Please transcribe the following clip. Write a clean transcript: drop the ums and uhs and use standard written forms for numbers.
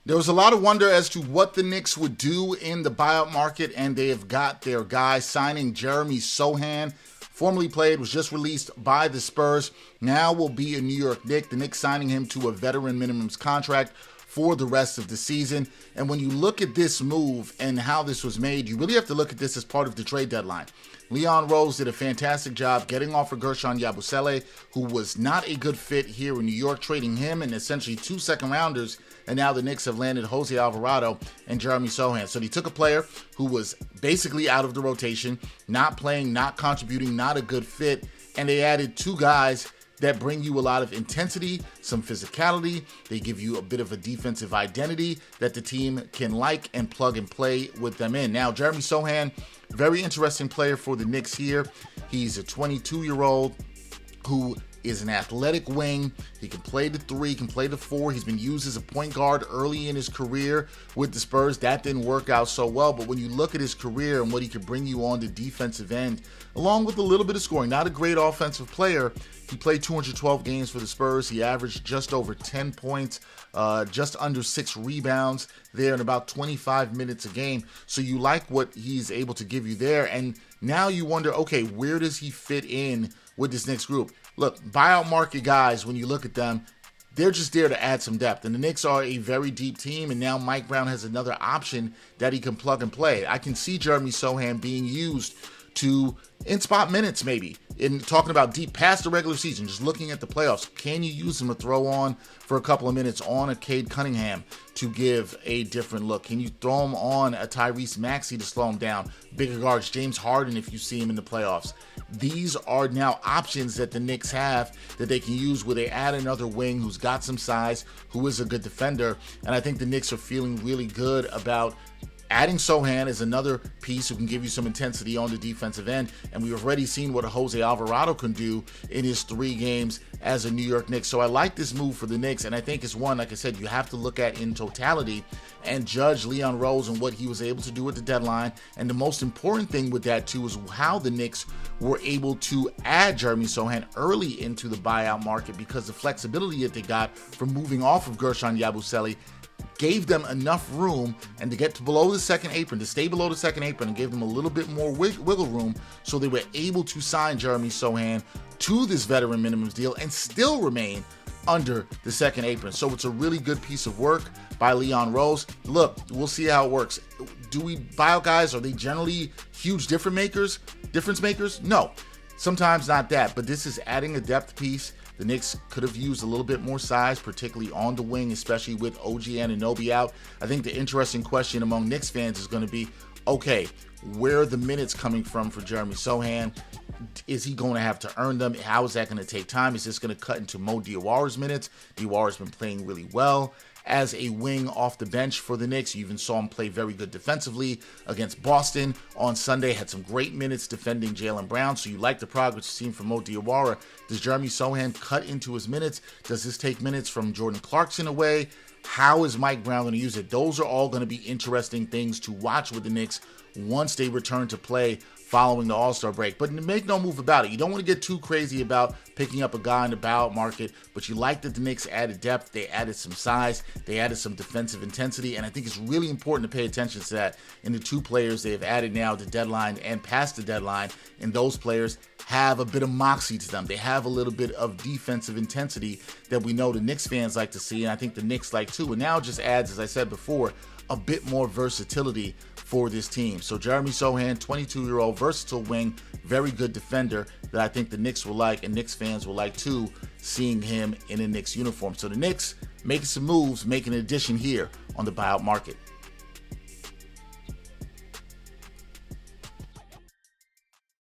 There was a lot of wonder as to what the Knicks would do in the buyout market, and they have got their guy signing Jeremy Sochan. Formerly played, was just released by the Spurs. Now will be a New York Knick. The Knicks signing him to a veteran minimums contract for the rest of the season. And when you look at this move and how this was made, you really have to look at this as part of the trade deadline. Leon Rose did a fantastic job getting off of Guerschon Yabusele, who was not a good fit here in New York, trading him and essentially 2 second-rounders, and now the Knicks have landed Jose Alvarado and Jeremy Sochan. So they took a player who was basically out of the rotation, not playing, not contributing, not a good fit, and they added 2 guys that bring you a lot of intensity, some physicality. They give you a bit of a defensive identity that the team can like and plug and play with them in. Now, Jeremy Sochan, very interesting player for the Knicks here. He's a 22-year-old who is an athletic wing. He can play the 3, can play the 4. He's been used as a point guard early in his career with the Spurs. That didn't work out so well, but when you look at his career and what he could bring you on the defensive end, along with a little bit of scoring, not a great offensive player, he played 212 games for the Spurs. He averaged just over 10 points, just under 6 rebounds there in about 25 minutes a game. So you like what he's able to give you there, and now you wonder, okay, where does he fit in with this Knicks group? Look, buyout market guys, when you look at them, they're just there to add some depth. And the Knicks are a very deep team, and now Mike Brown has another option that he can plug and play. I can see Jeremy Sochan being used to in spot minutes, maybe, in talking about deep past the regular season, just looking at the playoffs. Can you use him to throw on for a couple of minutes on a Cade Cunningham to give a different look? Can you throw him on a Tyrese Maxey to slow him down? Bigger guards, James Harden, if you see him in the playoffs. These are now options that the Knicks have that they can use where they add another wing who's got some size, who is a good defender. And I think the Knicks are feeling really good about adding Sochan as another piece who can give you some intensity on the defensive end. And we've already seen what Jose Alvarado can do in his 3 games as a New York Knicks. So I like this move for the Knicks, and I think it's one, like I said, you have to look at in totality and judge Leon Rose and what he was able to do at the deadline. And the most important thing with that, too, is how the Knicks were able to add Jeremy Sochan early into the buyout market, because the flexibility that they got from moving off of Guerschon Yabusele gave them enough room and to get to below the second apron, to stay below the second apron, and gave them a little bit more wiggle room, so they were able to sign Jeremy Sochan to this veteran minimums deal and still remain under the second apron. So it's a really good piece of work by Leon Rose. Look, we'll see how it works. Do we buy out guys? Are they generally huge difference makers? No, sometimes not that, but this is adding a depth piece. The Knicks could have used a little bit more size, particularly on the wing, especially with OG Anunoby out. I think the interesting question among Knicks fans is going to be, okay, where are the minutes coming from for Jeremy Sochan? Is he going to have to earn them? How is that going to take time? Is this going to cut into Mo Diawara's minutes? Diawara's been playing really well as a wing off the bench for the Knicks. You even saw him play very good defensively against Boston on Sunday. Had some great minutes defending Jaylen Brown. So you like the progress you've seen from Mo Diawara. Does Jeremy Sochan cut into his minutes? Does this take minutes from Jordan Clarkson away? How is Mike Brown going to use it? Those are all going to be interesting things to watch with the Knicks once they return to play following the All-Star break. But make no move about it. You don't want to get too crazy about picking up a guy in the buyout market, but you like that the Knicks added depth, they added some size, they added some defensive intensity, and I think it's really important to pay attention to that in the 2 players they have added now at the deadline and past the deadline, and those players have a bit of moxie to them. They have a little bit of defensive intensity that we know the Knicks fans like to see, and I think the Knicks like too. And now it just adds, as I said before, a bit more versatility for this team. So Jeremy Sochan, 22-year-old versatile wing, very good defender that I think the Knicks will like, and Knicks fans will like too, seeing him in a Knicks uniform. So the Knicks making some moves, making an addition here on the buyout market.